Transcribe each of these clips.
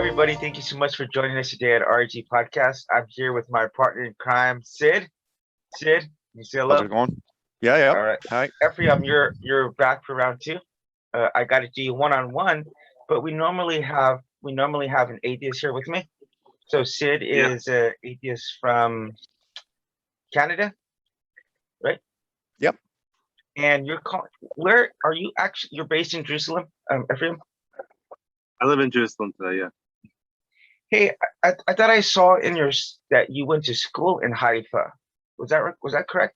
everybody. Thank you so much for joining us today at RG Podcast. I'm here with my partner in crime, Sid. Sid, you say hello? How's it going? Yeah. All right. Hi. Ephraim, you're back for round two. I got to do you one-on-one, but we normally have an atheist here with me. So Sid is an atheist from Canada, right? Yep. And where are you actually? You're based in Jerusalem, Ephraim? I live in Jerusalem today, yeah. Hey, I thought I saw that you went to school in Haifa. Was that correct?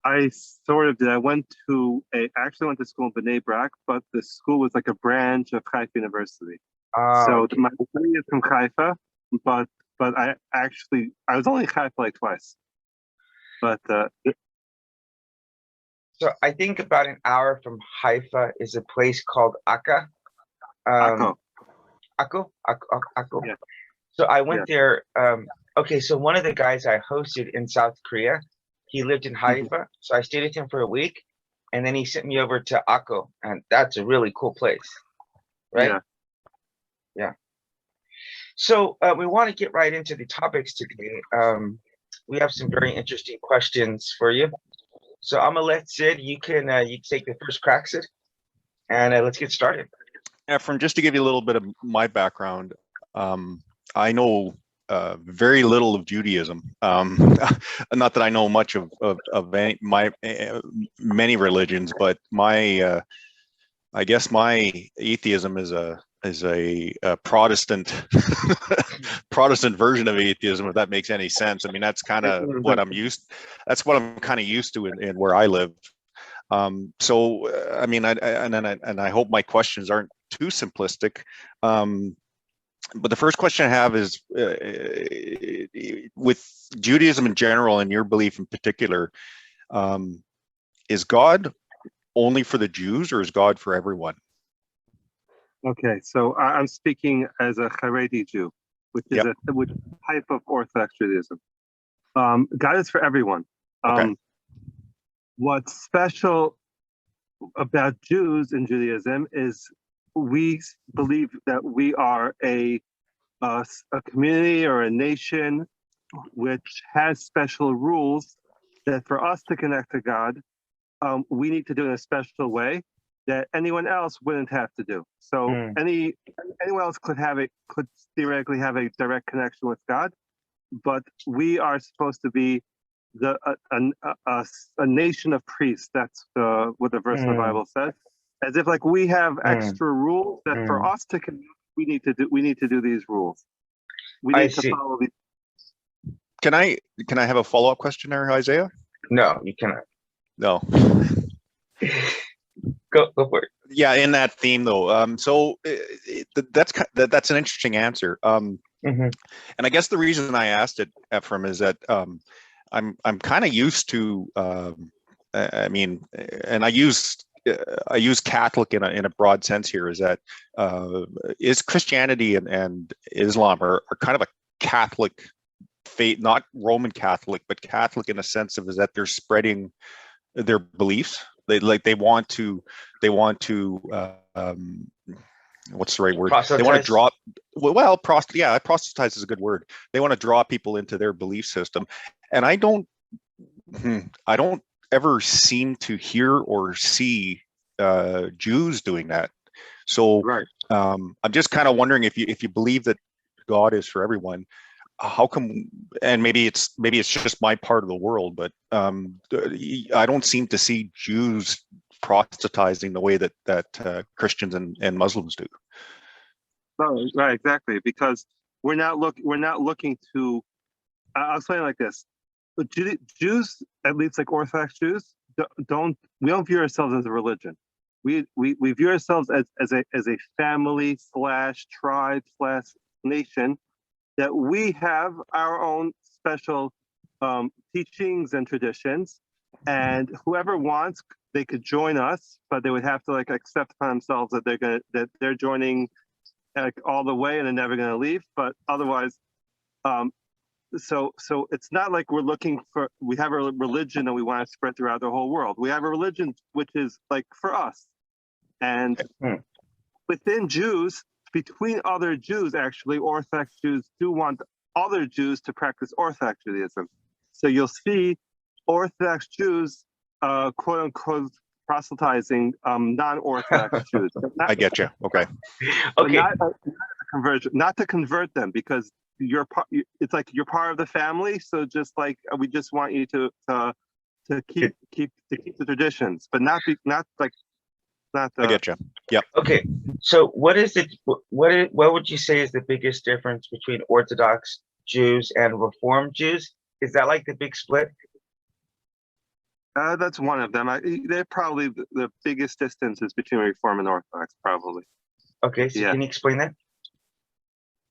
I sort of did. I actually went to school in Bnei Brak, but the school was like a branch of Haifa University. So Okay. my degree is from Haifa, but I was only in Haifa like twice. But So I think about an hour from Haifa is a place called Akka. Akko. Akko. Yeah. So I went there. Okay, so one of the guys I hosted in South Korea, he lived in Haifa, so I stayed with him for a week, and then he sent me over to Akko, and that's a really cool place, right? Yeah. So we want to get right into the topics today. We have some very interesting questions for you. So I'm gonna let Sid. You can take the first crack, Sid, and let's get started. Ephraim, just to give you a little bit of my background, I know very little of Judaism. Not that I know much of many religions, but I guess my atheism is a Protestant Protestant version of atheism, if that makes any sense. I mean, that's kind of what I'm kind of used to in where I live. So I mean, I hope my questions aren't too simplistic. But the first question I have is, with Judaism in general and your belief in particular, is God only for the Jews or is God for everyone? Okay, so I'm speaking as a Haredi Jew, which is a type of Orthodox Judaism. God is for everyone. Okay. What's special about Jews in Judaism is we believe that we are a community or a nation which has special rules that for us to connect to God, we need to do in a special way that anyone else wouldn't have to do. So anyone else could theoretically have a direct connection with God, but we are supposed to be a nation of priests. That's what the verse in the Bible says. As if like we have extra rules that for us to connect, we need to do these rules. We need to follow these. Can I have a follow-up question there, Isaiah? No, you cannot. No. Go for it. Yeah, in that theme though. So that's an interesting answer. And I guess the reason I asked it, Ephraim, is that I'm kind of used to. I mean, and I use Catholic in a broad sense here. Is that is Christianity and Islam are kind of a Catholic faith, not Roman Catholic, but Catholic in a sense of is that they're spreading their beliefs. They want to what's the right word? Proselytize? They want to draw. Proselytize is a good word. They want to draw people into their belief system, and I don't ever seem to hear or see Jews doing that. So I'm just kind of wondering if you believe that God is for everyone, how come? And maybe it's just my part of the world, but I don't seem to see Jews proselytizing the way that Christians and Muslims do. Oh, right, exactly. Because we're not looking to. I'll say it like this: but Jews, at least like Orthodox Jews, we don't view ourselves as a religion. We view ourselves as a family / tribe / nation, that we have our own special teachings and traditions, and whoever wants, they could join us, but they would have to like accept for themselves that they're joining like all the way and they're never gonna leave. But otherwise, so it's not like we have a religion that we want to spread throughout the whole world. We have a religion which is like for us, and within Jews, between other Jews, actually, Orthodox Jews do want other Jews to practice Orthodox Judaism. So you'll see Orthodox Jews, quote unquote, proselytizing non-Orthodox Jews. I get you. Okay. Okay. Not to convert them, because you're part. It's like you're part of the family. So just like we just want you to keep the traditions, but not. I get you. Yep. Okay. So what would you say is the biggest difference between Orthodox Jews and Reformed Jews? Is that like the big split? That's one of them. They're probably the biggest distances between Reform and Orthodox, probably. Okay, so can you explain that?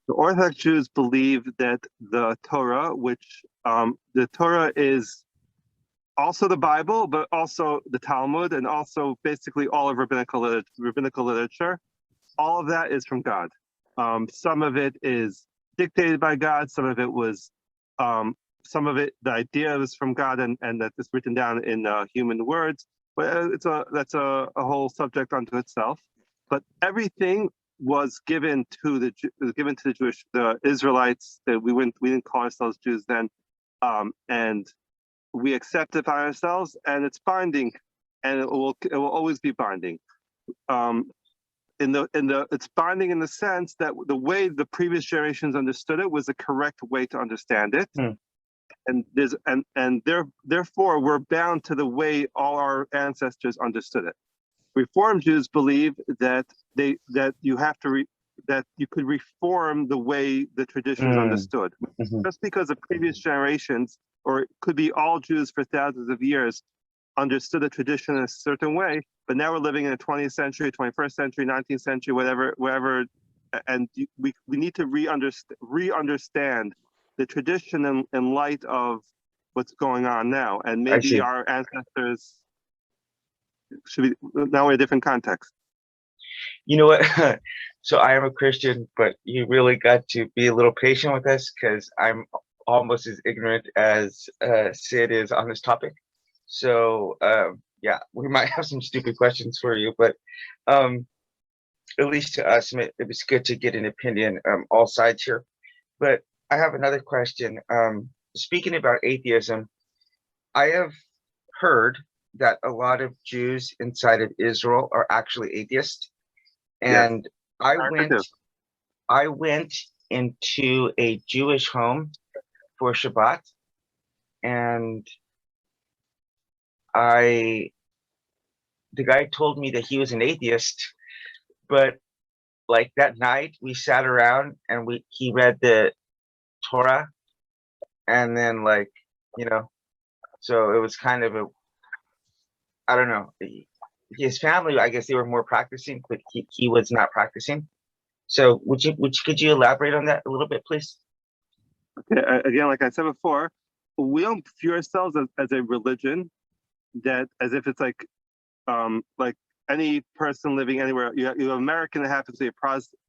The Orthodox Jews believe that the Torah, which the Torah is also the Bible, but also the Talmud, and also basically all of rabbinical literature, all of that is from God. Some of it is dictated by God. Some of it was, some of it, the idea was from God, and that is written down in human words. But that's a whole subject unto itself. But everything was given to the Israelites. That we didn't call ourselves Jews then, and we accept it by ourselves, and it's binding, and it will always be binding. It's binding in the sense that the way the previous generations understood it was the correct way to understand it. And therefore we're bound to the way all our ancestors understood it. Reformed Jews believe that that you could reform the way the traditions understood. Just because the previous generations, or it could be all Jews for thousands of years, understood a tradition in a certain way, but now we're living in the 20th century, 21st century, 19th century, whatever, and we need to re-understand the tradition in light of what's going on now, and maybe our ancestors should be now in a different context. You know what? So I am a Christian, but you really got to be a little patient with us, because I'm almost as ignorant as Sid is on this topic. So yeah, we might have some stupid questions for you, but at least to us, it was good to get an opinion, all sides here. But I have another question. Speaking about atheism, I have heard that a lot of Jews inside of Israel are actually atheists. And I went into a Jewish home for Shabbat, and the guy told me that he was an atheist, but like that night we sat around and he read the Torah, and then so it was kind of I don't know, his family, I guess they were more practicing, but he was not practicing. So could you elaborate on that a little bit, please? Okay, again, like I said before, we don't view ourselves as a religion, that as if it's like any person living anywhere. You have an American that happens to be a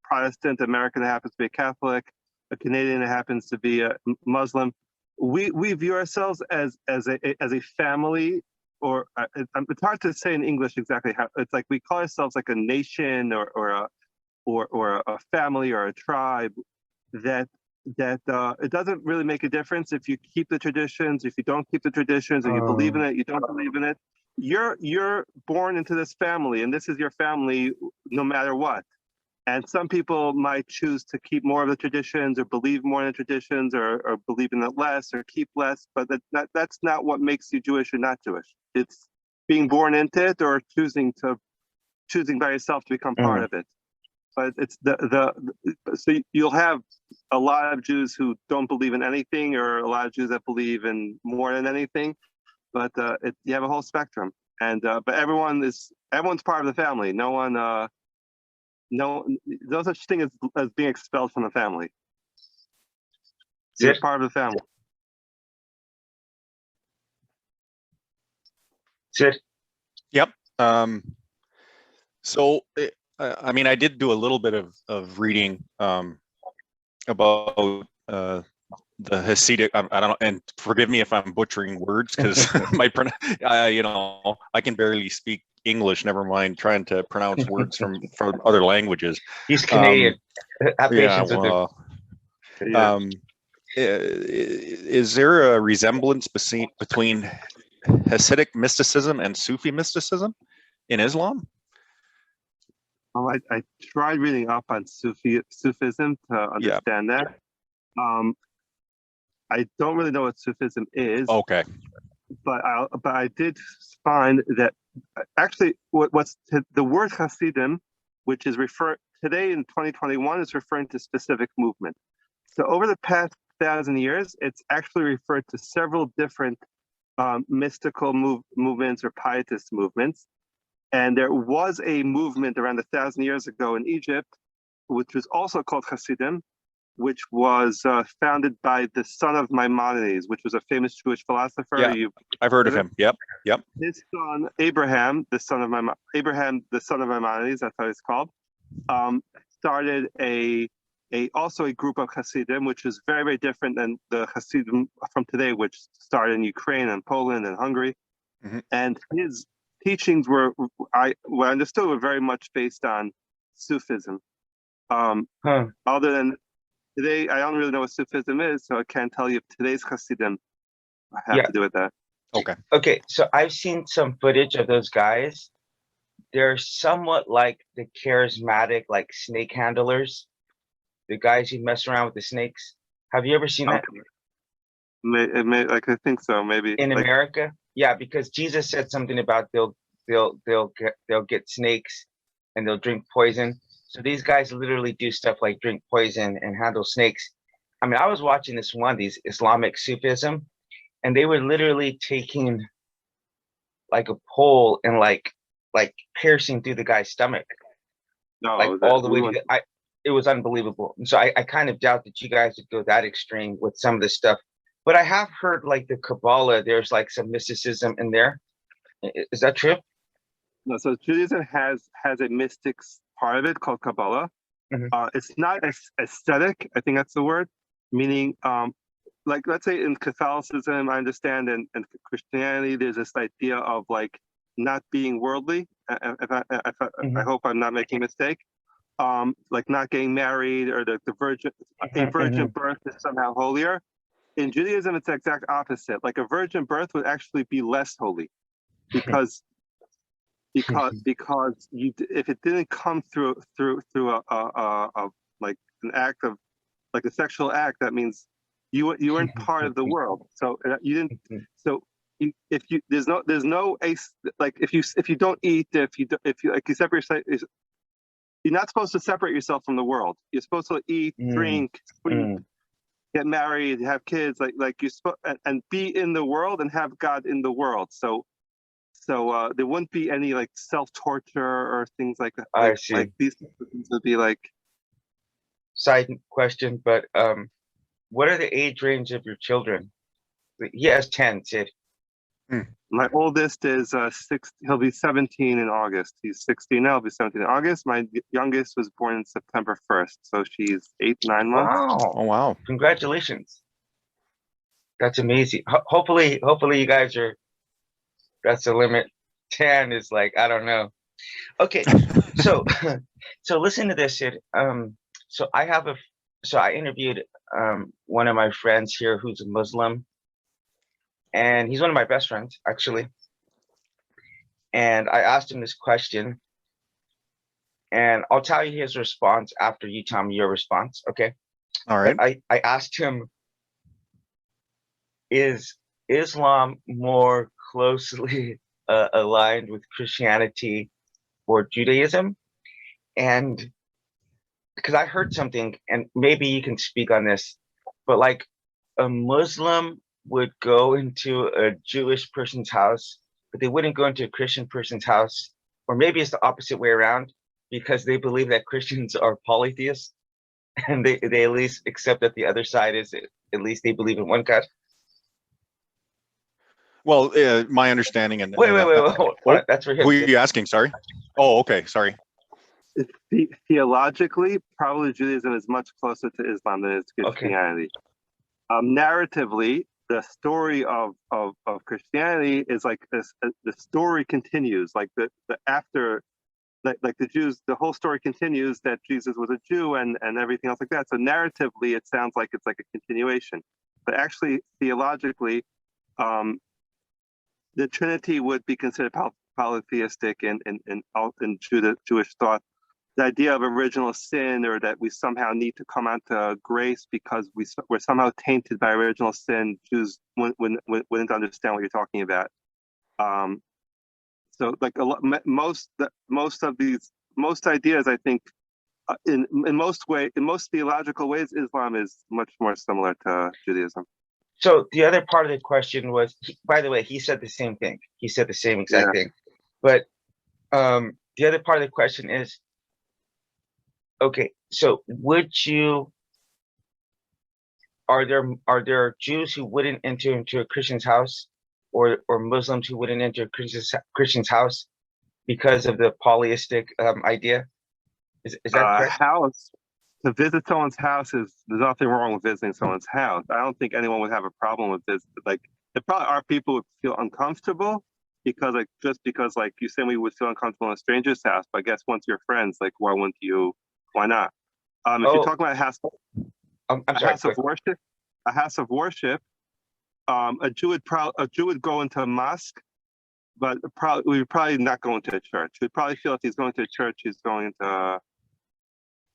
Protestant, American that happens to be a Catholic, a Canadian that happens to be a Muslim. We view ourselves as a family, or it's hard to say in English exactly how. It's like we call ourselves like a nation or a family or a tribe. That it doesn't really make a difference if you keep the traditions, if you don't keep the traditions, or you believe in it, you don't believe in it. You're born into this family, and this is your family no matter what. And some people might choose to keep more of the traditions, or believe more in the traditions, or believe in it less, or keep less. But that's not what makes you Jewish or not Jewish. It's being born into it, or choosing by yourself to become part of it. But it's so you'll have a lot of Jews who don't believe in anything, or a lot of Jews that believe in more than anything. But you have a whole spectrum, and but everyone's part of the family. No such thing as being expelled from the family. You're part of the family. Sid? Yep. So, I mean, I did do a little bit of reading about the Hassidic. I don't know, and forgive me if I'm butchering words, because I can barely speak English. Never mind trying to pronounce words from other languages. He's Canadian. Have Yeah, patience with him. well, Yeah. is there a resemblance between Hasidic mysticism and Sufi mysticism in Islam? Well, I tried reading up on Sufism to understand that. I don't really know what Sufism is. Okay. But I did find that actually what's the word Hasidim, which is referred today in 2021, is referring to specific movement. So over the past 1,000 years, it's actually referred to several different mystical movements or pietist movements. And there was a movement around 1,000 years ago in Egypt, which was also called Hasidim, which was founded by the son of Maimonides, which was a famous Jewish philosopher. Yeah, I've heard of him. Yep. His son Abraham, the son of Maimonides, that's how he's called, started also a group of Hasidim, which is very, very different than the Hasidim from today, which started in Ukraine and Poland and Hungary. Mm-hmm. And his teachings what I understood were very much based on Sufism. Other than today, I don't really know what Sufism is, so I can't tell you if today's Hasidim have to do with that. Okay, so I've seen some footage of those guys. They're somewhat like the charismatic, like snake handlers, the guys who mess around with the snakes. Have you ever seen that? I think so, maybe. In America? Yeah, because Jesus said something about they'll get snakes and they'll drink poison. So these guys literally do stuff like drink poison and handle snakes. I mean, I was watching this one, these Islamic Sufism, and they were literally taking like a pole and like piercing through the guy's stomach. No, like all the way to it was unbelievable. And so I kind of doubt that you guys would go that extreme with some of this stuff. But I have heard like the Kabbalah, there's like some mysticism in there. Is that true? No, so Judaism has a mystics part of it called Kabbalah. Mm-hmm. It's not aesthetic, I think that's the word, meaning like let's say in Catholicism, I understand, and Christianity, there's this idea of like not being worldly. I hope I'm not making a mistake. Like not getting married, or the virgin birth is somehow holier. In Judaism, it's the exact opposite. Like a virgin birth would actually be less holy, because you, if it didn't come through a like an act of like a sexual act, that means you weren't part of the world. So you didn't. So if you there's no ace, like if you don't eat, if you like you separate yourself, you're not supposed to separate yourself from the world. You're supposed to eat, drink, sleep, get married, have kids, like you're supposed, and be in the world and have God in the world. So there wouldn't be any like self-torture or things like that. I see. Like these things would be like. Side question, but what are the age range of your children? He has 10, Sid. My oldest is 6. He'll be 17 in August. He's 16 now. He'll be 17 in August. My youngest was born in September 1st, so she's 8-9 months. Wow! Oh wow! Congratulations. That's amazing. Hopefully you guys are. That's the limit. 10 is like, I don't know. Okay, so listen to this, Sid. So I interviewed one of my friends here who's a Muslim, and he's one of my best friends actually. And I asked him this question, and I'll tell you his response after you tell me your response, okay? All right. But I asked him, is Islam more closely aligned with Christianity or Judaism? And because I heard something, and maybe you can speak on this, but like a Muslim would go into a Jewish person's house, but they wouldn't go into a Christian person's house, or maybe it's the opposite way around, because they believe that Christians are polytheists, and they at least accept that the other side is, at least they believe in one God. Well, my understanding and wait, hold on. That's for him. Who are you asking? Sorry. Oh, okay. Sorry. Theologically, probably Judaism is much closer to Islam than it is Christianity. Okay. Narratively, the story of Christianity is like this. The story continues, like the after. Like the Jews, the whole story continues that Jesus was a Jew and everything else like that. So narratively, it sounds like it's like a continuation, but actually theologically, the Trinity would be considered polytheistic in Jewish thought. The idea of original sin, or that we somehow need to come onto grace because we're somehow tainted by original sin, Jews wouldn't understand what you're talking about. So like most ideas, I think, in most theological ways, Islam is much more similar to Judaism. So the other part of the question was, by the way, he said the same thing. He said the same exact thing. But the other part of the question is, okay, so are there Jews who wouldn't enter into a Christian's house, or Muslims who wouldn't enter a Christian's house because of the polyistic idea? Is that correct? House, to visit someone's house, there's nothing wrong with visiting someone's house. I don't think anyone would have a problem with this. Like, there probably are people who feel uncomfortable because, like, just because, like you said, we would feel uncomfortable in a stranger's house. But I guess once you're friends, like, why not? If you're talking about a house of worship, a Jew would go into a mosque, but we would probably not go into a church. We'd probably feel if he's going to a church, he's going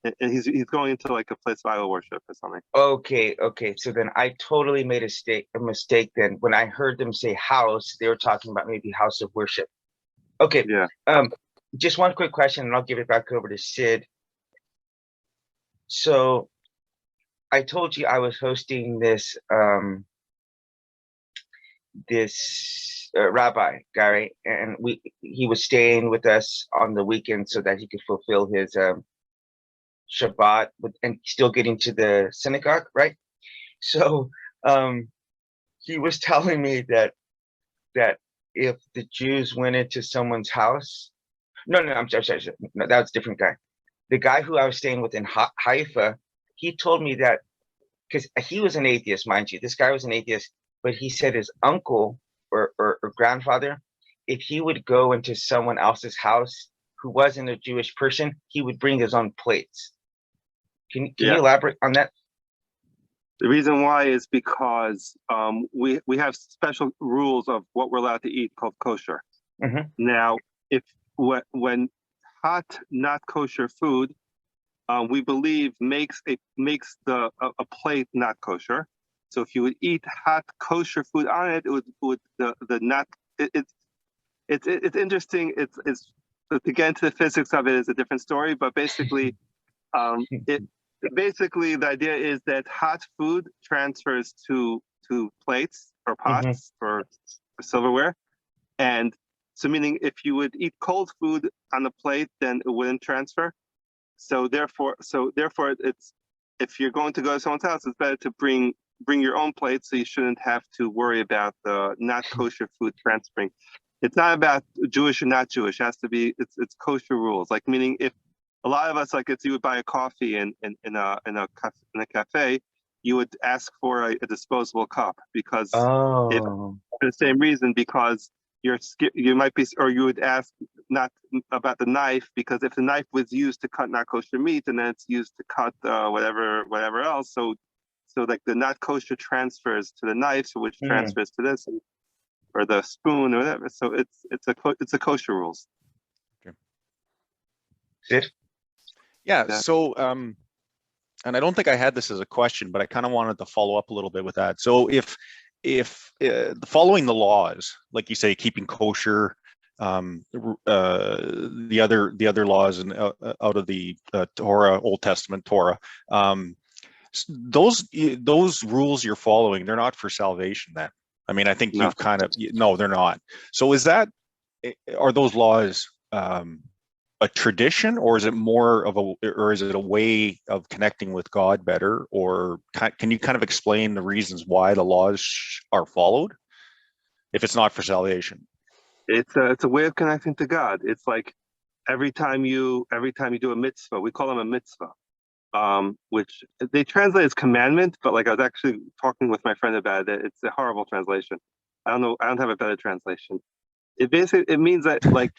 into like a place of idol worship or something. Okay. So then I totally made a mistake then. When I heard them say house, they were talking about maybe house of worship. Okay. Yeah. Just one quick question, and I'll give it back over to Sid. So I told you I was hosting this rabbi guy, right? And he was staying with us on the weekend so that he could fulfill his Shabbat and still getting to the synagogue, right? So he was telling me that if the Jews went into someone's house, I'm sorry, no, that was a different guy. The guy who I was staying with in Haifa, he told me that, because he was an atheist, mind you. This guy was an atheist, but he said his uncle or grandfather, if he would go into someone else's house who wasn't a Jewish person, he would bring his own plates. Can you elaborate on that? The reason why is because we have special rules of what we're allowed to eat called kosher. Mm-hmm. Now, when hot, not kosher food, we believe makes a plate not kosher. So if you would eat hot kosher food on it, it would it's interesting. It's to get into the physics of it is a different story, but basically, the idea is that hot food transfers to plates or pots or silverware, and so meaning if you would eat cold food on the plate, then it wouldn't transfer. So therefore, it's, if you're going to go to someone's house, it's better to bring your own plate, so you shouldn't have to worry about the not kosher food transferring. It's not about Jewish or not Jewish. It has to be, it's kosher rules. Like, meaning if a lot of us, like, if you would buy a coffee in a cafe, you would ask for a disposable cup, because if, for the same reason, because you might be, or you would ask not about the knife, because if the knife was used to cut not kosher meat, and then it's used to cut whatever else, so like the not kosher transfers to the knife, so which transfers to this, or the spoon or whatever. So it's a kosher rules. Sid? Yeah. So and I don't think I had this as a question, but I kind of wanted to follow up a little bit with that. So if following the laws, like you say, keeping kosher, the other laws and out of the Torah, Old Testament Torah, those rules you're following, they're not for salvation then. I mean, I think you've kind of, no, they're not. So are those laws a tradition, or is it a way of connecting with God better? Or can you kind of explain the reasons why the laws are followed if it's not for salvation? It's a way of connecting to God. It's like every time you do a mitzvah, we call them a mitzvah. which they translate as commandment, but like I was actually talking with my friend about it. It's a horrible translation. I don't know. I don't have a better translation. It means that like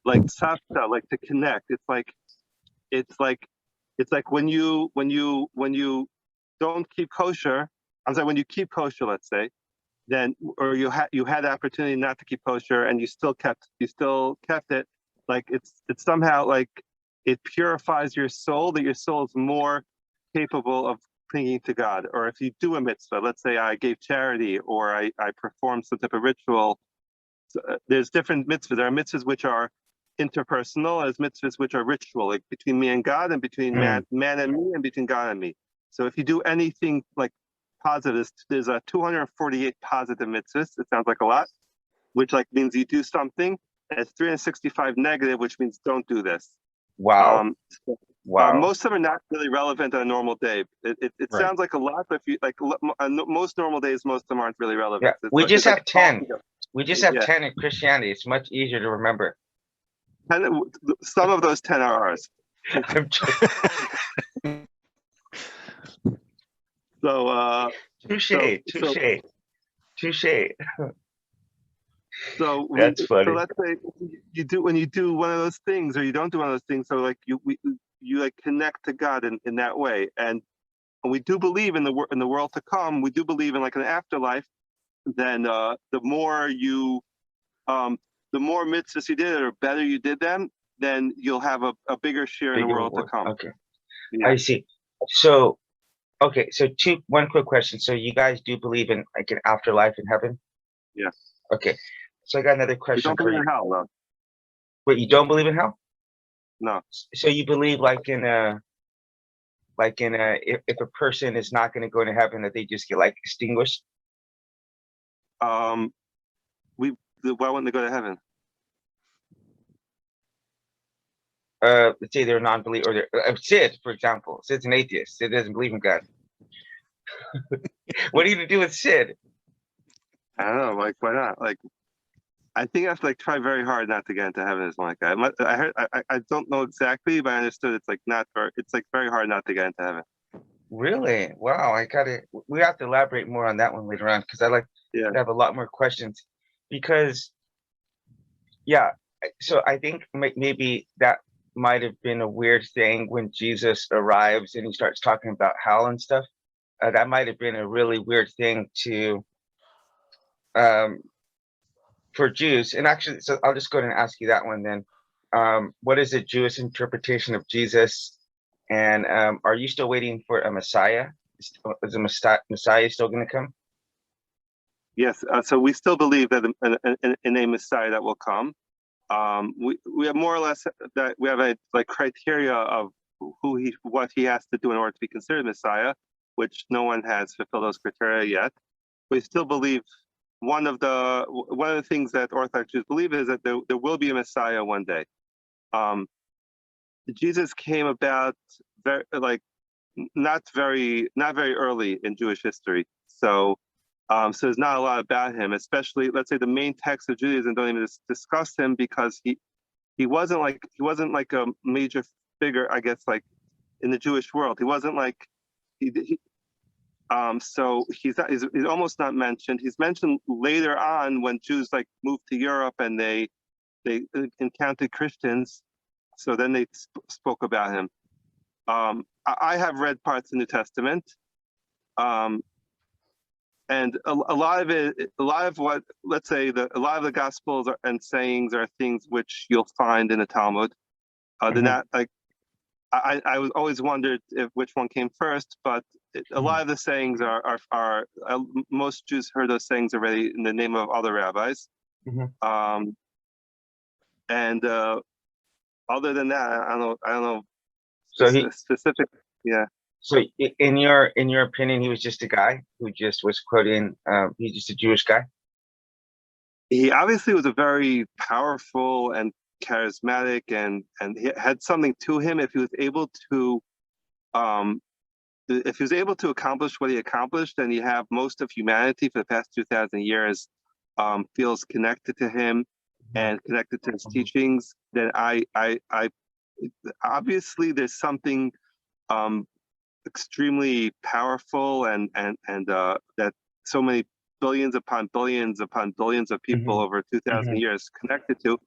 sapta, like to connect. It's like when you don't keep kosher. I'm sorry, when you keep kosher, let's say, then or you had the opportunity not to keep kosher and you still kept it. Like it's somehow like it purifies your soul, that your soul is more capable of clinging to God. Or if you do a mitzvah, let's say I gave charity or I performed some type of ritual. So, there's different mitzvahs. There are mitzvahs which are interpersonal, as mitzvahs which are ritual, like between me and God, and between man and me, and between God and me. So if you do anything like positive, there's a 248 positive mitzvahs. It sounds like a lot, which like means you do something. And it's 365 negative, which means don't do this. Wow. Wow. Most of them are not really relevant on a normal day. It Right. sounds like a lot, but if you like most normal days, most of them aren't really relevant. Yeah, we just have like 10. We just have Yeah. 10 in Christianity. It's much easier to remember. Some of those 10 are ours. I'm joking. So touche. So That's funny. So let's say when you do one of those things, or you don't do one of those things. So like you like connect to God in that way, and we do believe in the world to come. We do believe in like an afterlife. Then the more mitzvahs you did, or better you did them, then you'll have a bigger share in the world to come. Okay. Yeah. I see. So, okay. So one quick question. So you guys do believe in like an afterlife in heaven? Yes. Okay. So I got another We question don't for believe you. in hell, though. Wait, you don't believe in hell? No. So you believe if a person is not going to go into heaven, that they just get like extinguished? Why wouldn't they go to heaven? Let's say they're a non-believer, or they're Sid, for example. Sid's an atheist. Sid doesn't believe in God. What are you to do with Sid? I don't know. Like, why not? Like, I think I have to like try very hard not to get into heaven or something like that. I heard. I don't know exactly, but I understood it's like it's like very hard not to get into heaven. Really? Wow. We have to elaborate more on that one later on, because I like Yeah. to have a lot more questions. Because, yeah, so I think maybe that might have been a weird thing when Jesus arrives and he starts talking about hell and stuff. That might have been a really weird thing for Jews. And actually, so I'll just go ahead and ask you that one then. What is the Jewish interpretation of Jesus? And are you still waiting for a Messiah? Is the Messiah still going to come? Yes. So we still believe that in a Messiah that will come. We have more or less that we have a like criteria of what he has to do in order to be considered Messiah, which no one has fulfilled those criteria yet. We still believe one of the things that Orthodox Jews believe is that there will be a Messiah one day. Jesus came about not very early in Jewish history, so there's not a lot about him. Especially, let's say the main texts of Judaism don't even discuss him, because he wasn't like a major figure, I guess, like in the Jewish world. He wasn't like so he's almost not mentioned. He's mentioned later on when Jews like moved to Europe and they encountered Christians, so then they spoke about him. I have read parts of the New Testament, and a lot of what, let's say, a lot of the Gospels and sayings are things which you'll find in the Talmud. They're not like, I was always wondered which one came first, but a lot of the sayings are most Jews heard those sayings already in the name of other rabbis. And other than that, I don't know. So specific, yeah. So in your opinion, he was just a guy who just was quoting. He's just a Jewish guy. He obviously was a very powerful and charismatic, and he had something to him. If he was able to accomplish what he accomplished, then you have most of humanity for the past 2,000 years feels connected to him and connected to his teachings. Then I obviously there's something extremely powerful, and that so many billions upon billions upon billions of people over 2,000 years connected to,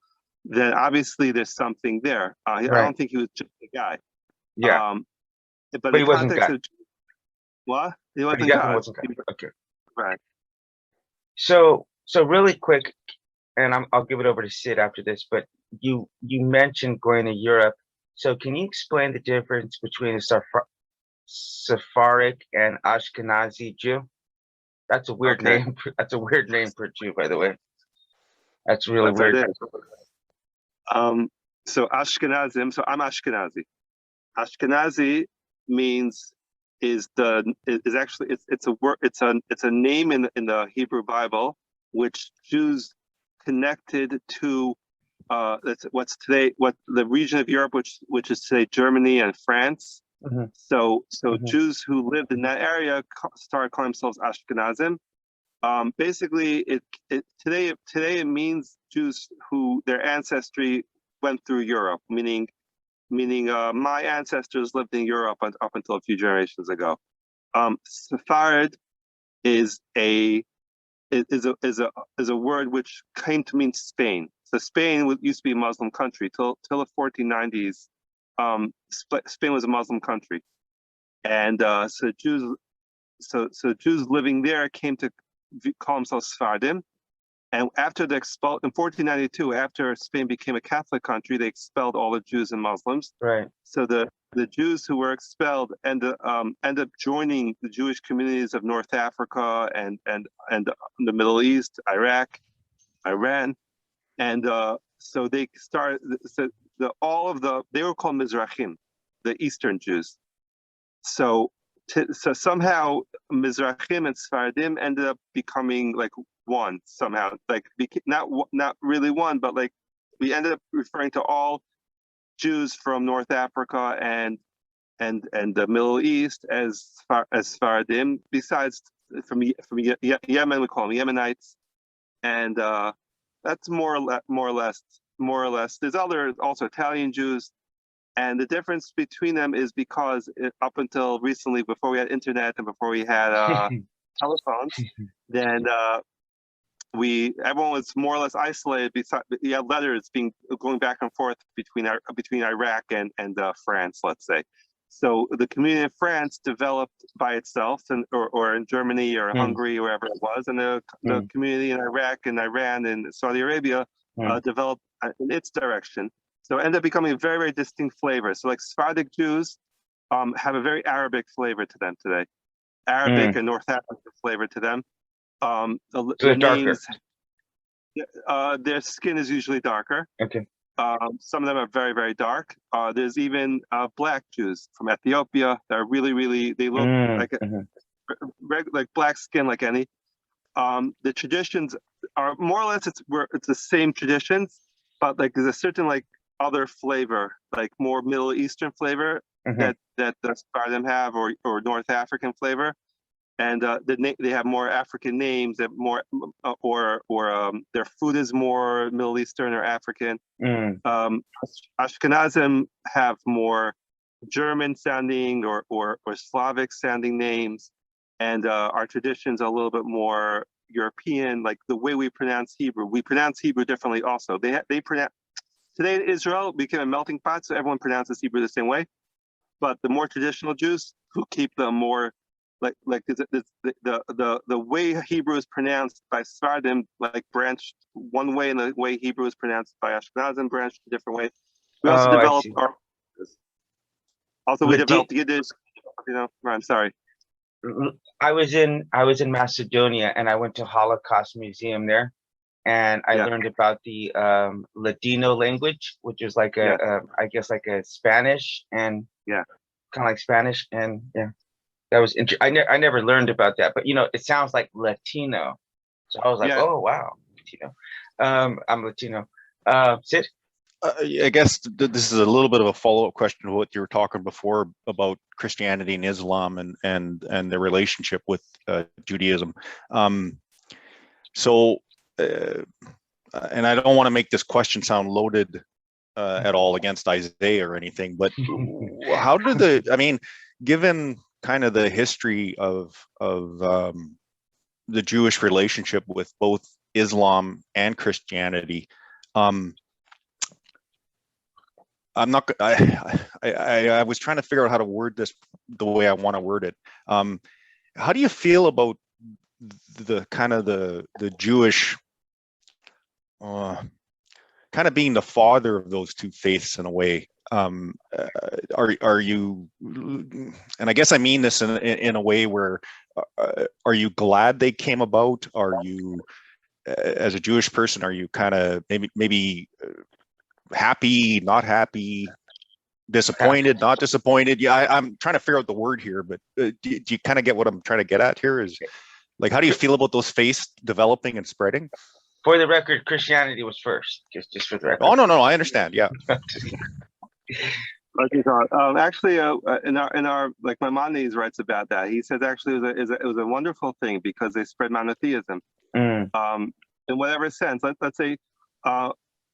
then obviously there's something there. I don't think he was just a guy. Yeah. But He in the wasn't context God. of what? He But wasn't he definitely God. wasn't God. Okay. Right. So really quick, and I'll give it over to Sid after this, but you mentioned going to Europe. So can you explain the difference between a Sephardic and Ashkenazi Jew? That's a weird name. That's a weird name for a Jew, by the way. That's really weird. So Ashkenazim. So I'm Ashkenazi. Ashkenazi means is actually it's a word. It's a name in the Hebrew Bible, which Jews connected to what the region of Europe, which is today Germany and France. So Jews who lived in that area started calling themselves Ashkenazim. Basically, today it means Jews who their ancestry went through Europe, meaning my ancestors lived in Europe up until a few generations ago. Sepharad is a word which came to mean Spain. So Spain used to be a Muslim country till the 1490s. Spain was a Muslim country, and so Jews living there came to call themselves Sephardim. And after in 1492, after Spain became a Catholic country, they expelled all the Jews and Muslims. Right. So the Jews who were expelled ended up joining the Jewish communities of North Africa and the Middle East, Iraq, Iran, and so they started. So they were called Mizrahim, the Eastern Jews. So somehow Mizrahim and Sephardim ended up becoming like one somehow, like not really one, but like we ended up referring to all Jews from North Africa and the Middle East as Sephardim. Besides from Yemen, we call them Yemenites, and that's more or less. There's also Italian Jews. And the difference between them is because up until recently, before we had internet and before we had telephones, then everyone was more or less isolated. You had letters going back and forth between Iraq and France, let's say. So the community of France developed by itself, or in Germany or Hungary, wherever it was, and the community in Iraq and Iran and Saudi Arabia developed in its direction. So it ended up becoming a very, very distinct flavor. So like Sephardic Jews have a very Arabic flavor to them today. Arabic and North African flavor to them. So they're darker. Their skin is usually darker. Okay. Some of them are very, very dark. There's even black Jews from Ethiopia that are really, really, they look like black skin like any. The traditions are more or less, it's the same traditions, but like there's a certain like other flavor, like more Middle Eastern flavor that the Sephardim have, or North African flavor, and they have more African names, that more or their food is more Middle Eastern or African. Ashkenazim have more German sounding or Slavic sounding names, and our traditions are a little bit more European, like the way we pronounce Hebrew. We pronounce Hebrew differently also. They pronounce. Today Israel became a melting pot, so everyone pronounces Hebrew the same way. But the more traditional Jews who keep the more like the way Hebrew is pronounced by Sephardim, like branched one way, and the way Hebrew is pronounced by Ashkenazim branched a different way. We also developed we developed Yiddish. I'm sorry. I was in Macedonia, and I went to Holocaust Museum there. And I learned about the Ladino language, which is like I guess like a Spanish, and kind of like Spanish, and that was interesting. I never learned about that, but it sounds like Latino, so I was like, oh wow, Latino. I'm Latino. Sid? I guess this is a little bit of a follow-up question to what you were talking before about Christianity and Islam and their relationship with Judaism. And I don't want to make this question sound loaded at all against Isaiah or anything, but how do I mean, given kind of the history of the Jewish relationship with both Islam and Christianity, I'm not. I was trying to figure out how to word this the way I want to word it. How do you feel about the kind of the Jewish kind of being the father of those two faiths in a way? Are you? And I guess I mean this in a way where are you glad they came about? Are you, as a Jewish person, are you kind of maybe happy, not happy, disappointed, not disappointed? Yeah, I'm trying to figure out the word here, but do you kind of get what I'm trying to get at here? Is like, how do you feel about those faiths developing and spreading? For the record, Christianity was first, just for the record. Oh, no, I understand. Yeah. Actually, in our like Maimonides writes about that. He says actually it was a wonderful thing because they spread monotheism. In whatever sense. Let's say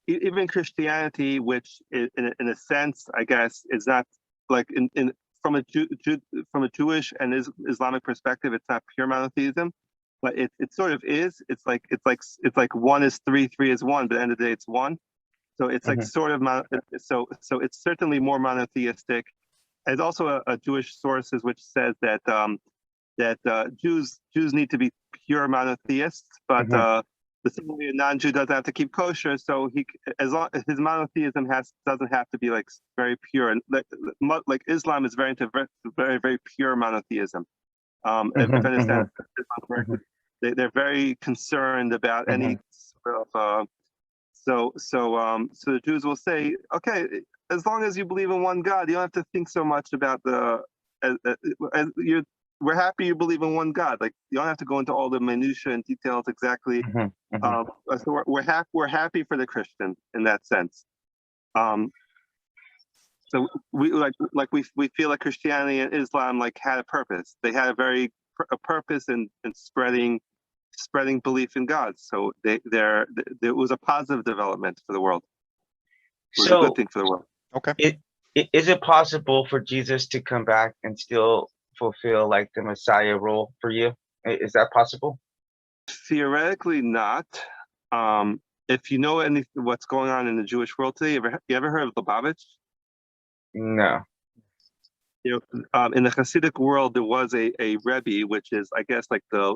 even Christianity, which in a sense, I guess, is not like from a Jewish and Islamic perspective, it's not pure monotheism, but it sort of is. It's like one is three is one, but at the end of the day, it's one. So it's like sort of so it's certainly more monotheistic. There's also a Jewish sources which says that Jews need to be pure monotheists, but the same way a non-Jew doesn't have to keep kosher, so as long as his monotheism doesn't have to be like very pure, and like Islam is very into very pure monotheism. If I understand correctly, they're very concerned about any sort of. So the Jews will say, okay, as long as you believe in one God, you don't have to think so much about we're happy you believe in one God. Like, you don't have to go into all the minutiae and details exactly. So we're happy for the Christian in that sense. So we feel like Christianity and Islam like had a purpose. They had a purpose in spreading belief in God. So there was a positive development for the world. It was a good thing for the world. Okay. Is it possible for Jesus to come back and still fulfill like the Messiah role for you? Is that possible? Theoretically not. If you know what's going on in the Jewish world today, you ever heard of Lubavitch? No. In the Hassidic world, there was a Rebbe, which is, I guess, like the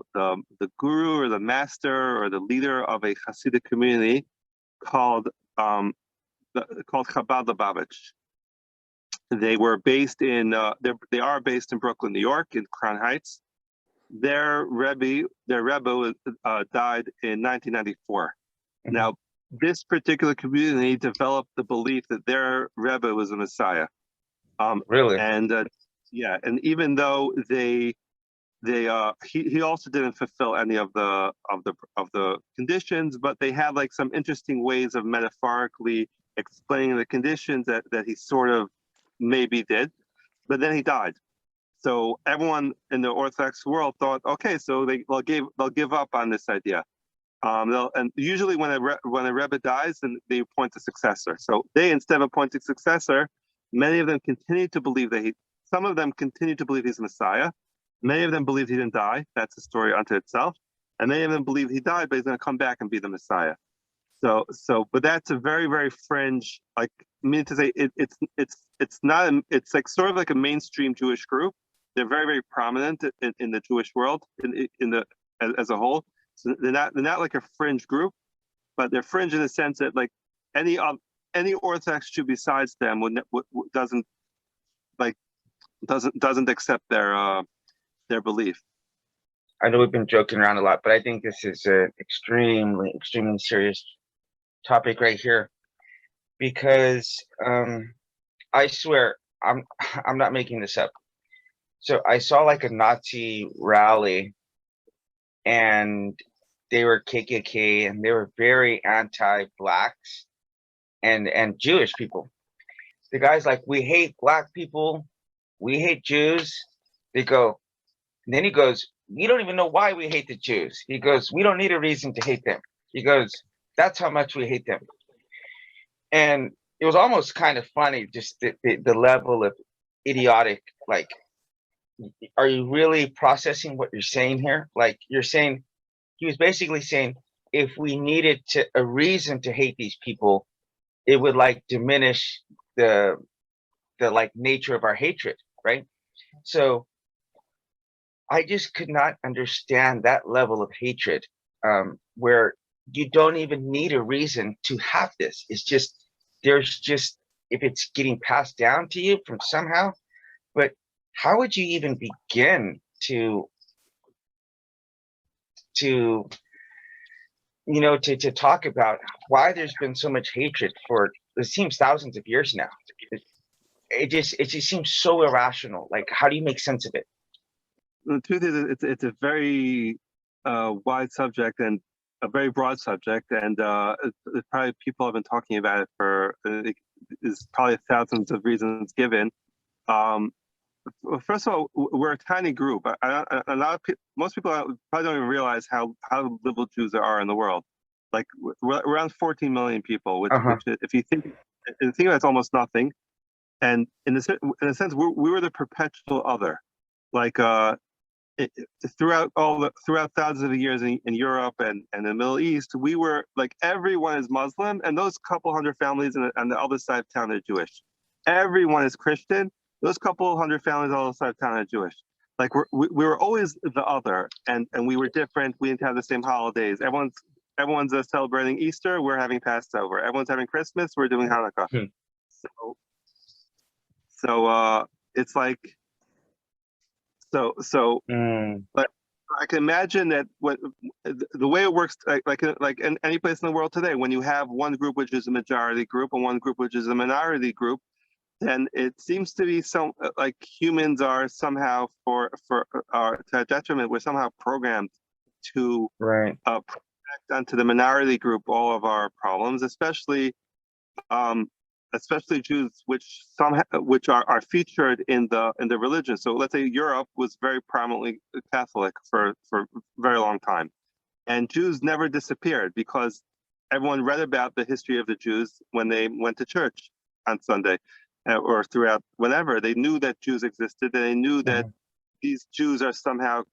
guru or the master or the leader of a Hasidic community called Chabad Lubavitch. They were based in they are based in Brooklyn, New York, in Crown Heights. Their Rebbe died in 1994. Now, this particular community developed the belief that their Rebbe was a Messiah. Really? And and even though he also didn't fulfill any of the conditions, but they had like some interesting ways of metaphorically explaining the conditions that he sort of maybe did, but then he died. So everyone in the Orthodox world thought, okay, so they'll give up on this idea. And usually when a Rebbe dies, then they appoint a successor. So they, instead of appointing successor, many of them continue to believe some of them continue to believe he's Messiah. Many of them believe he didn't die. That's a story unto itself. And many of them believe he died, but he's going to come back and be the Messiah. But that's a very, very fringe, like, I mean to say it's not, it's like sort of like a mainstream Jewish group. They're very, very prominent in the Jewish world as a whole. So they're not like a fringe group, but they're fringe in the sense that like any Orthodox Jew besides them doesn't accept their belief. I know we've been joking around a lot, but I think this is an extremely, extremely serious topic right here, because I swear I'm not making this up. So I saw like a Nazi rally, and they were KKK, and they were very anti-blacks and Jewish people. The guy's like, we hate black people, we hate Jews. They go, and then he goes, we don't even know why we hate the Jews. He goes, we don't need a reason to hate them. He goes, that's how much we hate them. And it was almost kind of funny, just the level of idiotic, like, are you really processing what you're saying here? Like, you're saying, he was basically saying, if we needed a reason to hate these people, it would like diminish the like nature of our hatred, right? So I just could not understand that level of hatred, where you don't even need a reason to have this. It's just, there's just, if it's getting passed down to you from somehow, but how would you even begin to to talk about why there's been so much hatred for, it seems, thousands of years now? It just seems so irrational. Like, how do you make sense of it? The truth is, it's a very wide subject and a very broad subject, and it's probably people have been talking about it for there's probably thousands of reasons given. First of all, we're a tiny group. A lot of people, most people probably don't even realize how little Jews there are in the world. Like, we're around 14 million people, which if you think about, it's almost nothing. And in a sense, we were the perpetual other. Like, throughout thousands of years in Europe and the Middle East, we were like, everyone is Muslim, and those couple hundred families on the other side of town are Jewish. Everyone is Christian. Those couple hundred families on the other side of town are Jewish. Like, we were always the other, and we were different. We didn't have the same holidays. Everyone's celebrating Easter. We're having Passover. Everyone's having Christmas. We're doing Hanukkah. So it's like, but I can imagine that the way it works, like in any place in the world today, when you have one group which is a majority group and one group which is a minority group, then it seems to be like humans are somehow to our detriment, we're somehow programmed to project onto the minority group all of our problems, especially Jews, which are featured in the religion. So let's say Europe was very prominently Catholic for a very long time, and Jews never disappeared because everyone read about the history of the Jews when they went to church on Sunday, or throughout whenever. They knew that Jews existed, and they knew that these Jews are somehow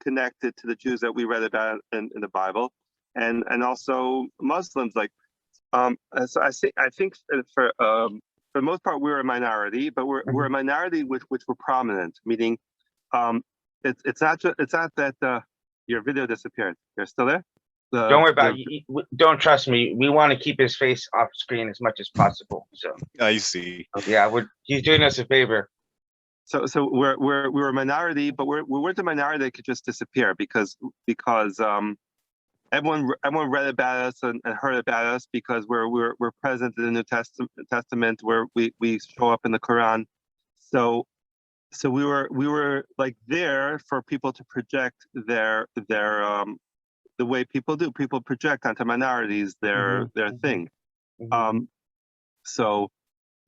connected to the Jews that we read about in the Bible, and also Muslims. Like, so I think for the most part we're a minority, but we're a minority which were prominent. Meaning, it's not that your video disappeared. You're still there. Don't worry about it. Don't trust me. We want to keep his face off screen as much as possible. So I see. Yeah, he's doing us a favor. So we're a minority, but we weren't a minority that could just disappear because everyone read about us and heard about us because we're present in the New Testament, where we show up in the Quran. So we were like there for people to project their the way people do. People project onto minorities their thing. So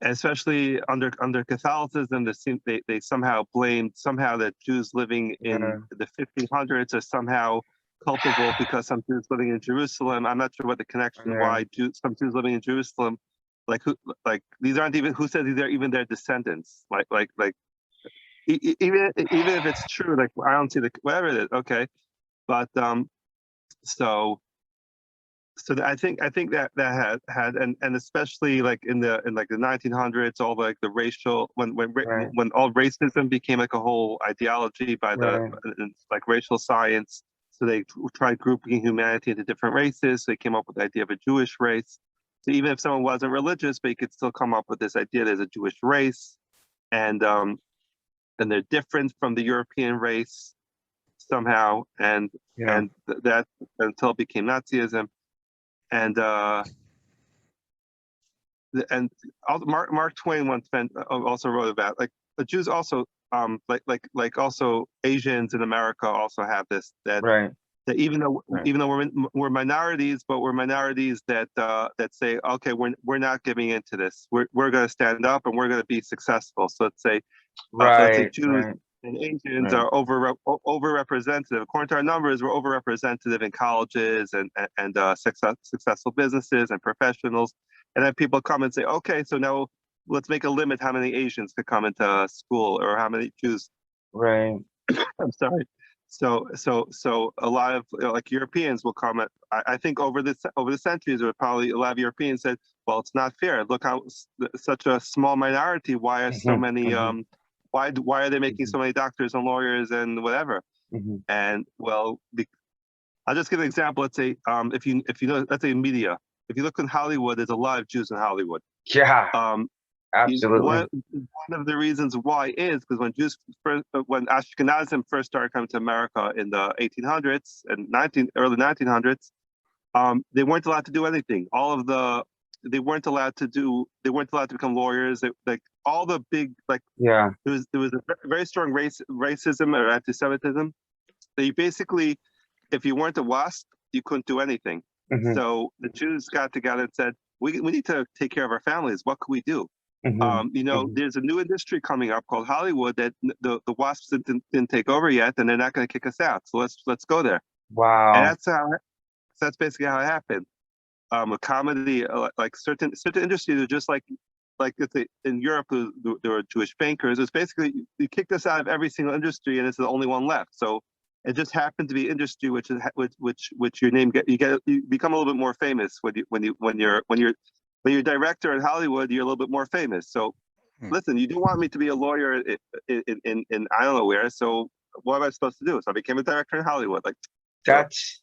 especially under Catholicism, they somehow blamed that Jews living in the 1500s are somehow culpable because some Jews living in Jerusalem. I'm not sure what the connection why some Jews living in Jerusalem, these aren't even, who says these are even their descendants? Even if it's true, like, I don't see whatever it is. Okay, but so I think that had and especially like in the 1900s, all like the racial when all racism became like a whole ideology by like racial science. So they tried grouping humanity into different races. So they came up with the idea of a Jewish race. So even if someone wasn't religious, but you could still come up with this idea there's a Jewish race, and they're different from the European race somehow, and that until it became Nazism. And Mark Twain once also wrote about, like, the Jews also like also Asians in America also have this, that even though we're minorities, but we're minorities that say, okay, we're not giving into this. We're going to stand up and we're going to be successful. So let's say Jews and Asians are overrepresented. According to our numbers, we're overrepresented in colleges and successful businesses and professionals. and then people come and say, okay, so now let's make a limit how many Asians could come into school or how many Jews. Right. I'm sorry. So a lot of like Europeans will comment. I think over the centuries, there were probably a lot of Europeans said, well, it's not fair. Look how such a small minority. Why are so many? Why are they making so many doctors and lawyers and whatever? And well, I'll just give an example. Let's say if you know, let's say media. If you look in Hollywood, there's a lot of Jews in Hollywood. Yeah. Absolutely. One of the reasons why is because when Ashkenazim first started coming to America in the 1800s and early 1900s, they weren't allowed to do anything. They weren't allowed to become lawyers. Like all the big there was a very strong racism or anti-Semitism. They basically, if you weren't a WASP, you couldn't do anything. So the Jews got together and said, we need to take care of our families. What could we do? There's a new industry coming up called Hollywood that the WASPs didn't take over yet, and they're not going to kick us out. So let's go there. Wow. And that's basically how it happened. A comedy, like certain industries are just like let's say in Europe there were Jewish bankers. It's basically you kicked us out of every single industry, and it's the only one left. So it just happened to be industry which your name you become a little bit more famous when you're a director in Hollywood, you're a little bit more famous. So listen, you do want me to be a lawyer in I don't know where. So what am I supposed to do? So I became a director in Hollywood. Like that's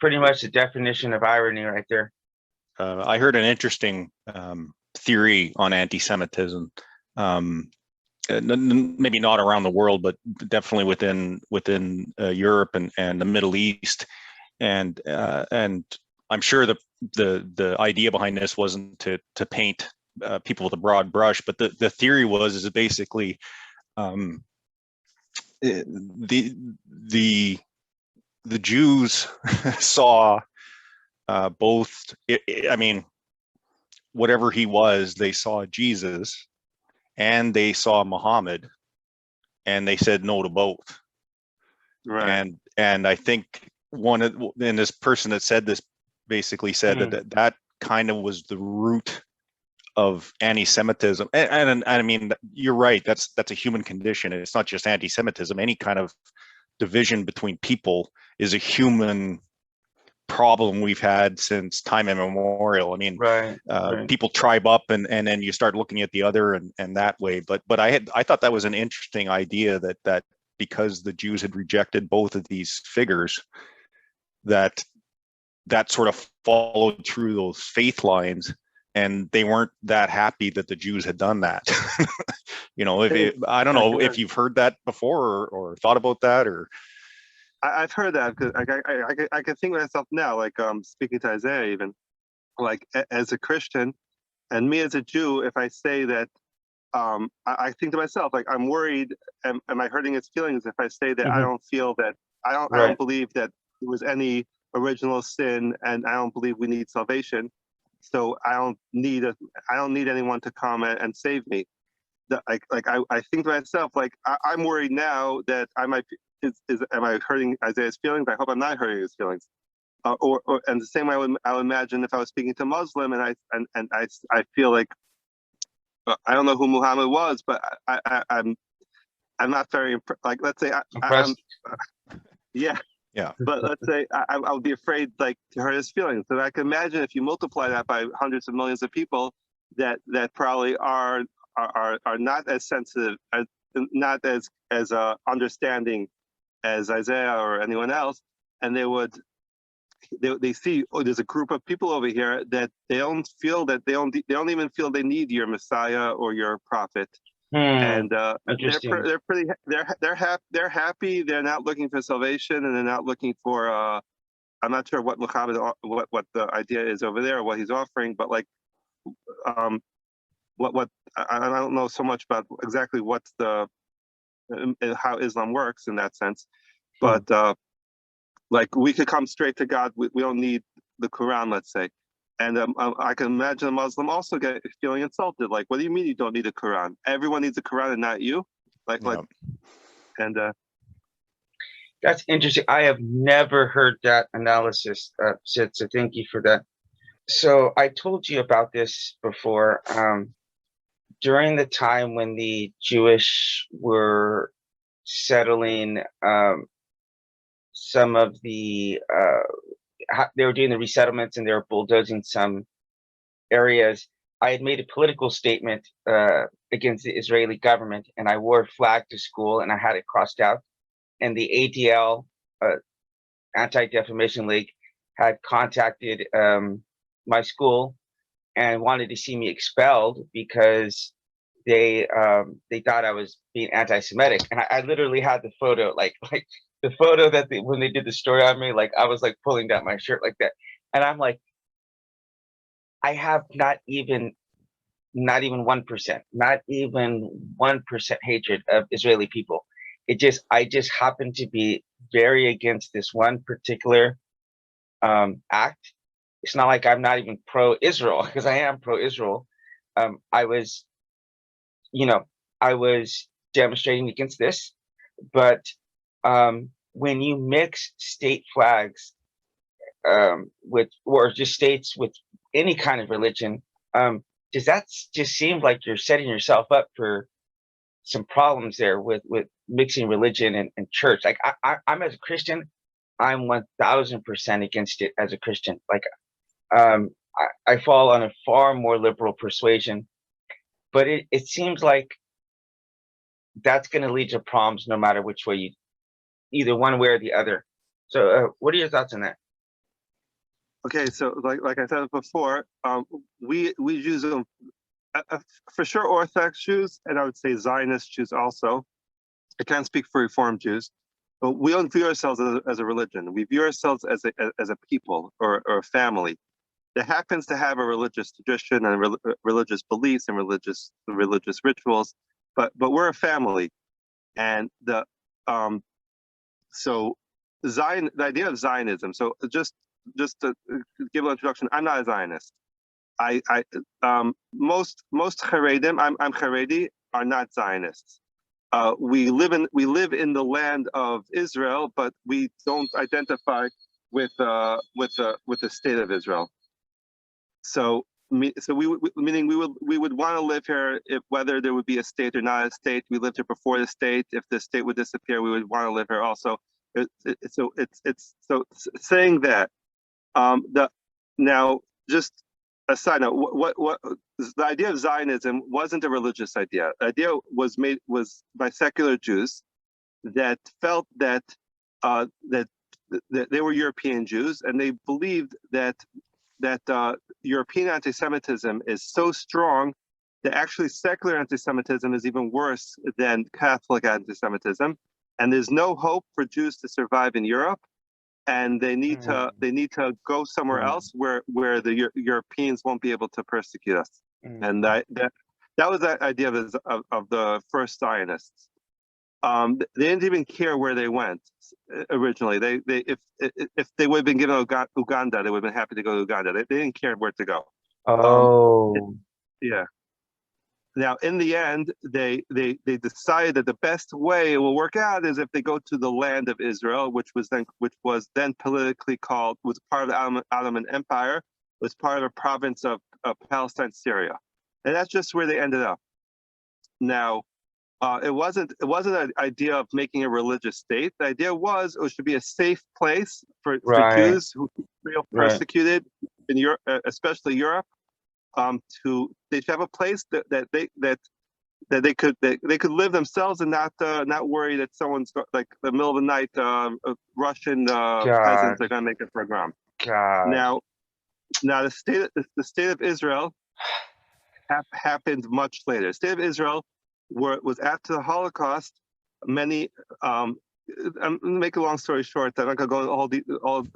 pretty much the definition of irony right there. I heard an interesting theory on anti-Semitism. Maybe not around the world, but definitely within Europe and the Middle East, and I'm sure the idea behind this wasn't to paint people with a broad brush, but the theory is basically the Jews saw both. I mean, whatever he was, they saw Jesus. And they saw Muhammad, and they said no to both. Right. And I think this person that said this basically said that kind of was the root of anti-Semitism. And I mean, you're right. That's a human condition. It's not just anti-Semitism. Any kind of division between people is a human problem we've had since time immemorial. I mean, people tribe up and then you start looking at the other and that way. But I thought that was an interesting idea that because the Jews had rejected both of these figures, that sort of followed through those faith lines, and they weren't that happy that the Jews had done that. I don't know if you've heard that before or thought about that or. I've heard that because I can think of myself now, like speaking to Isaiah, even like as a Christian, and me as a Jew. If I say that, I think to myself, like I'm worried. Am I hurting his feelings if I say that I don't feel that I don't believe that there was any original sin, and I don't believe we need salvation. So I don't need anyone to come and save me. I think to myself, like I'm worried now that I might. Am I hurting Isaiah's feelings? I hope I'm not hurting his feelings. And the same way I would imagine if I was speaking to a Muslim and I feel like I don't know who Muhammad was, but I'm not very like, let's say yeah. But let's say I would be afraid like to hurt his feelings. So I can imagine if you multiply that by hundreds of millions of people that probably are not as sensitive, not as understanding as Isaiah or anyone else, and they see, oh, there's a group of people over here that they don't even feel they need your Messiah or your prophet, and they're happy. They're not looking for salvation, and they're not looking for. I'm not sure what Muhammad, what the idea is over there, or what he's offering, but like, what I don't know so much about exactly what's how Islam works in that sense, but like we could come straight to God. We don't need the Quran, let's say. And I can imagine a Muslim also feeling insulted. Like, what do you mean you don't need a Quran? Everyone needs a Quran and not you? And that's interesting. I have never heard that analysis, Sid, so thank you for that. So I told you about this before. During the time when the Jewish were settling some of the they were doing the resettlements and they were bulldozing some areas. I had made a political statement against the Israeli government, and I wore a flag to school, and I had it crossed out. And the ADL, uh, Anti-Defamation League, had contacted my school and wanted to see me expelled because they thought I was being anti-Semitic, and I literally had the photo, like the photo that when they did the story on me, like I was like pulling down my shirt like that, and I'm like, I have not even 1%, not even 1% hatred of Israeli people. I just happen to be very against this one particular act. It's not like I'm not even pro-Israel because I am pro-Israel. I was, you know, I was demonstrating against this, but when you mix state flags with, or just states with any kind of religion, does that just seem like you're setting yourself up for some problems there with mixing religion and church? Like I'm as a Christian, I'm 1000% against it as a Christian. Like I fall on a far more liberal persuasion, but it seems like that's going to lead to problems no matter which way you, either one way or the other. So what are your thoughts on that? Okay, so like I said before, we Jews, for sure Orthodox Jews, and I would say Zionist Jews also. I can't speak for Reform Jews, but we don't view ourselves as a religion. We view ourselves as a people or a family that happens to have a religious tradition and religious beliefs and religious rituals, but we're a family, and so the idea of Zionism. So just to give an introduction, I'm not a Zionist. Most Haredim, I'm Haredi, are not Zionists. We live in the land of Israel, but we don't identify with the state of Israel. So meaning we would want to live here if whether there would be a state or not a state. We lived here before the state. If the state would disappear, we would want to live here also. So saying that now just a side note, what the idea of Zionism wasn't a religious idea. The idea was by secular Jews that felt that that they were European Jews, and they believed that European anti-Semitism is so strong that actually secular anti-Semitism is even worse than Catholic anti-Semitism, and there's no hope for Jews to survive in Europe, and they need to go somewhere else where the Europeans won't be able to persecute us. And that was the idea of the first Zionists. They didn't even care where they went originally. If they would have been given Uganda, they would have been happy to go to Uganda. They didn't care where to go. Yeah. Now, in the end, they decided that the best way it will work out is if they go to the land of Israel, which was then politically called, was part of the Ottoman Empire, was part of a province of Palestine, Syria, and that's just where they ended up. Now, it wasn't an idea of making a religious state. The idea was it should be a safe place for Jews who feel persecuted in Europe, especially Europe. They should have a place that they could live themselves and not worry that someone's like the middle of the night Russian peasants are going to make a pogrom. Now the state of Israel happened much later. The state of Israel was after the Holocaust. Many I'm make a long story short. I'm not going to go all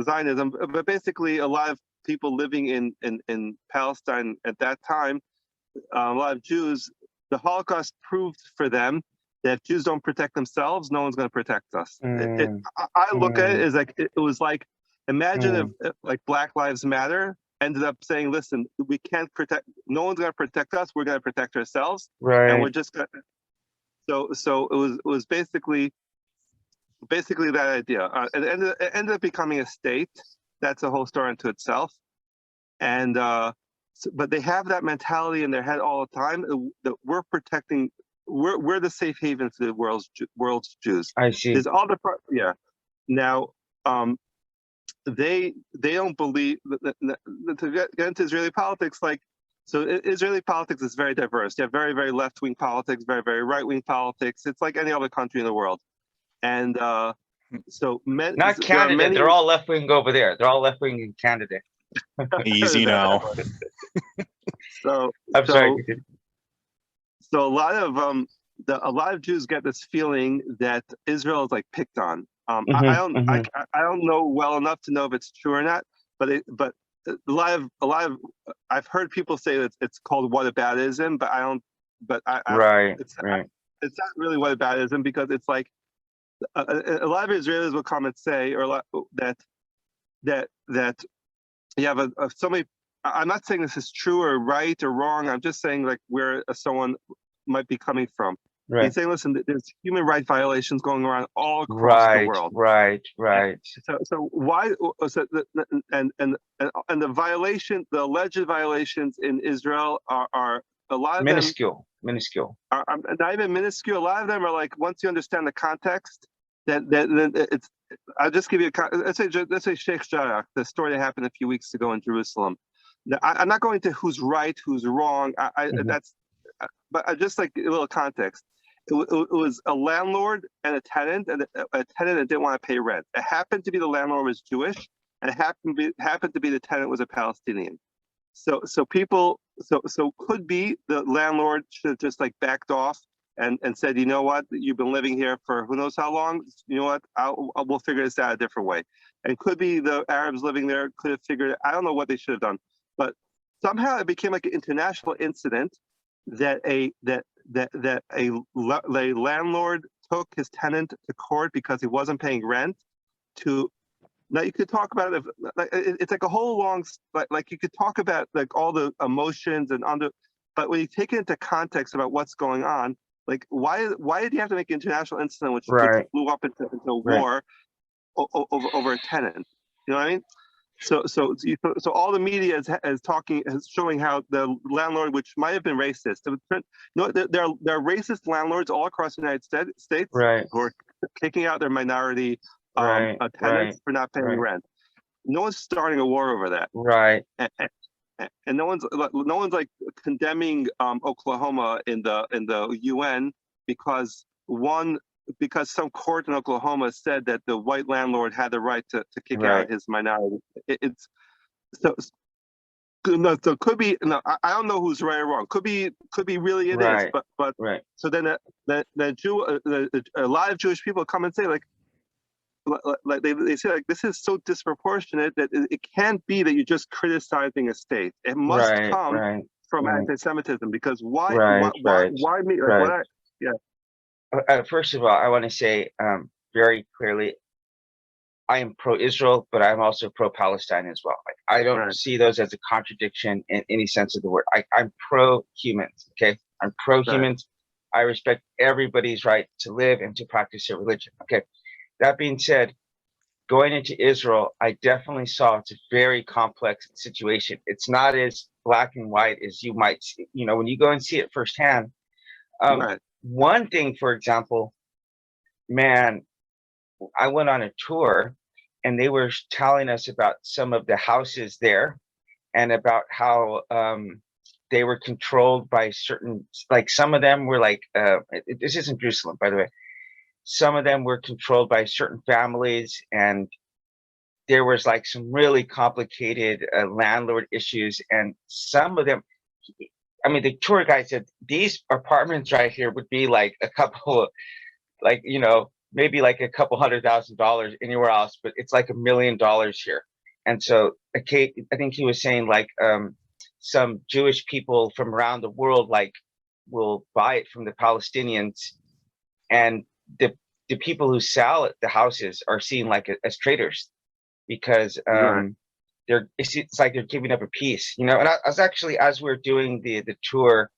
Zionism, but basically a lot of people living in Palestine at that time, a lot of Jews, the Holocaust proved for them that if Jews don't protect themselves, no one's going to protect us. I look at it as like it was like, imagine if like Black Lives Matter ended up saying, listen, we can't protect, no one's going to protect us, we're going to protect ourselves, and we're just going to, so it was basically that idea. It ended up becoming a state. That's a whole story unto itself. and but they have that mentality in their head all the time that we're protecting. We're the safe haven for the world's Jews. I see. There's all the yeah. Now, they don't believe to get into Israeli politics. Like, so Israeli politics is very diverse. You have very, very left wing politics, very, very right wing politics. It's like any other country in the world. And so not Canada. They're all left wing over there. They're all left wing in Canada. Easy now. So I'm sorry. So a lot of Jews get this feeling that Israel is like picked on. I don't know well enough to know if it's true or not, but a lot of I've heard people say that it's called whataboutism, but I don't. But it's not really whataboutism, because it's like a lot of Israelis will come and say, or that you have somebody. I'm not saying this is true or right or wrong. I'm just saying like where someone might be coming from. Right. He's saying, listen, there's human rights violations going around all across the world. Right. So why? So and the violation, the alleged violations in Israel are a lot of minuscule. Are not even minuscule. A lot of them are like, once you understand the context, that it's. I'll just give you let's say Sheikh Jarrah, the story that happened a few weeks ago in Jerusalem. Now, I'm not going to who's right, who's wrong. But I just like a little context. It was a landlord and a tenant that didn't want to pay rent. It happened to be the landlord was Jewish, and it happened to be the tenant was a Palestinian. So could be the landlord should have just like backed off and said, you know what, you've been living here for who knows how long. You know what, we'll figure this out a different way. And could be the Arabs living there could have figured it. I don't know what they should have done, but somehow it became like an international incident that a landlord took his tenant to court because he wasn't paying rent. Now you could talk about it. It's like a whole long, like you could talk about like all the emotions but when you take it into context about what's going on, like why did you have to make an international incident which blew up into war over a tenant? You know what I mean? So all the media is showing how the landlord, which might have been racist, there are racist landlords all across the United States who are kicking out their minority tenants for not paying rent. No one's starting a war over that. And no one's like condemning Oklahoma in the UN because some court in Oklahoma said that the white landlord had the right to kick out his minority. So it could be. No, I don't know who's right or wrong. Could be really it is. But so then a lot of Jewish people come and say like they say like, this is so disproportionate that it can't be that you're just criticizing a state. It must come from anti-Semitism, because why me? First of all, I want to say very clearly, I am pro-Israel, but I'm also pro-Palestine as well. Like, I don't see those as a contradiction in any sense of the word. I'm pro-humans, okay? I'm pro-humans. I respect everybody's right to live and to practice their religion, okay? That being said, going into Israel, I definitely saw it's a very complex situation. It's not as black and white as you might see, when you go and see it firsthand. One thing, for example, man, I went on a tour and they were telling us about some of the houses there and about how they were controlled by certain, like some of them were like, this isn't Jerusalem, by the way. Some of them were controlled by certain families, and there was like some really complicated landlord issues. And some of them, I mean, the tour guide said these apartments right here would be like a couple, like, maybe like a couple $100,000 anywhere else, but it's like $1 million here. And so, I think he was saying like some Jewish people from around the world like will buy it from the Palestinians, and the people who sell the houses are seen like as traitors, because it's like they're giving up a piece, And I was actually, as we were doing the tour,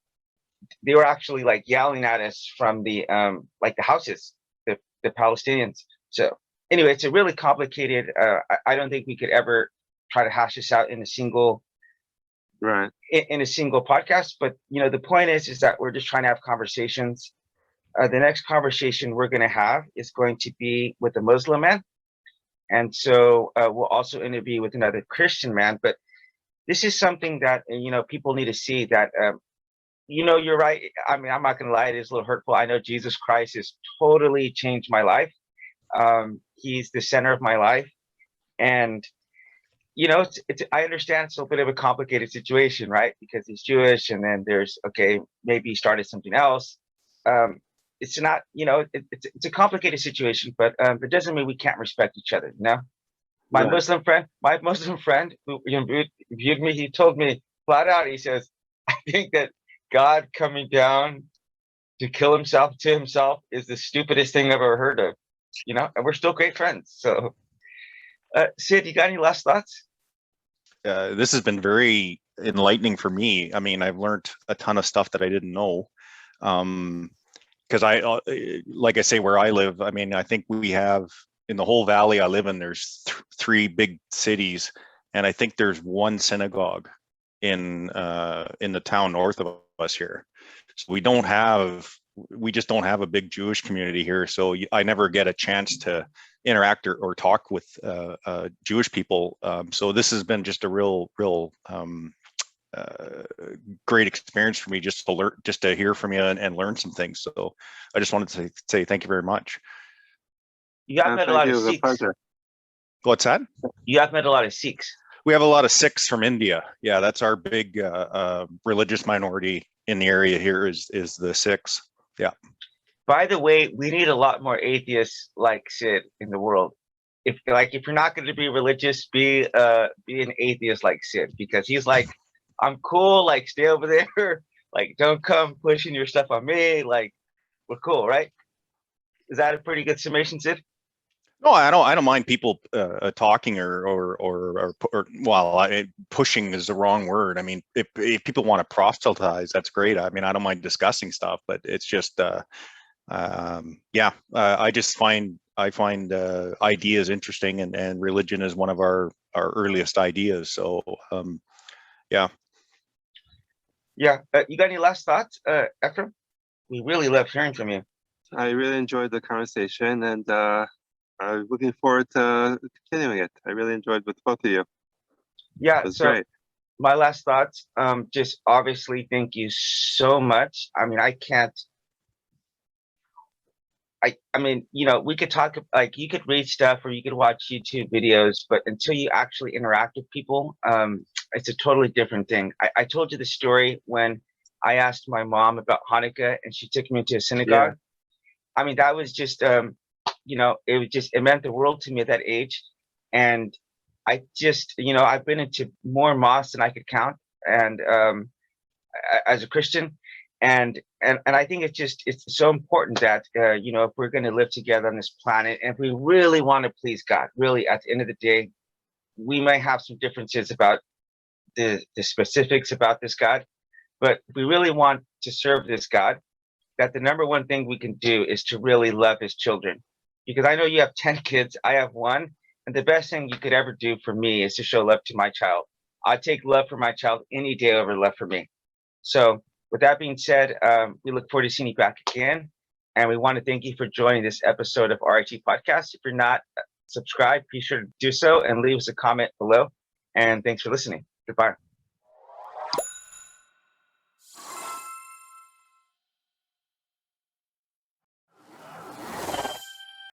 they were actually like yelling at us from the like the houses, the Palestinians. So anyway, it's a really complicated. I don't think we could ever try to hash this out in a single Right. in a single podcast. But the point is that we're just trying to have conversations. The next conversation we're going to have is going to be with a Muslim man, and so we'll also interview with another Christian man. But this is something that people need to see that. You're right. I mean, I'm not going to lie; it is a little hurtful. I know Jesus Christ has totally changed my life. He's the center of my life, and I understand it's a bit of a complicated situation, right? Because he's Jewish, and then there's maybe he started something else. It's not, it's a complicated situation, but it doesn't mean we can't respect each other. My Right. Muslim friend who viewed me, he told me flat out. He says, "I think that God coming down to kill himself to himself is the stupidest thing I've ever heard of." And we're still great friends. So, Sid, you got any last thoughts? This has been very enlightening for me. I mean, I've learned a ton of stuff that I didn't know. Because like I say, where I live, I mean, I think we have in the whole valley I live in, there's three big cities, and I think there's one synagogue in the town north of us here. So we just don't have a big Jewish community here. So I never get a chance to interact or talk with Jewish people. So this has been just a real great experience for me, just to hear from you and learn some things. So I just wanted to say thank you very much. You have met a lot of Sikhs. What's that? You have met a lot of Sikhs. We have a lot of Sikhs from India. Yeah, that's our big religious minority in the area here is the Sikhs. Yeah. By the way, we need a lot more atheists like Sid in the world. If you're not going to be religious, be an atheist like Sid, because he's like, I'm cool, like stay over there, like don't come pushing your stuff on me, like we're cool, right? Is that a pretty good summation, Sid? No, I don't mind people talking or well, pushing is the wrong word. I mean, if people want to proselytize, that's great. I mean, I don't mind discussing stuff, but it's just I just find ideas interesting, and religion is one of our earliest ideas. So yeah. You got any last thoughts, Ephraim? We really love hearing from you. I really enjoyed the conversation, and I'm looking forward to continuing it. I really enjoyed with both of you. Yeah, it was so great. My last thoughts, just obviously thank you so much. I mean, we could talk, like you could read stuff or you could watch YouTube videos, but until you actually interact with people, it's a totally different thing. I told you the story when I asked my mom about Hanukkah and she took me to a synagogue. Yeah. I mean, that was just, it meant the world to me at that age. And I just, I've been into more mosques than I could count, and as a Christian, and I think it's so important that if we're going to live together on this planet, and if we really want to please God, really at the end of the day, we may have some differences about the specifics about this God, but if we really want to serve this God, that the number one thing we can do is to really love his children. Because I know you have 10 kids, I have one, and the best thing you could ever do for me is to show love to my child. I take love for my child any day over love for me. So with that being said, we look forward to seeing you back again. And we want to thank you for joining this episode of RIT Podcast. If you're not subscribed, be sure to do so and leave us a comment below. And thanks for listening. Goodbye.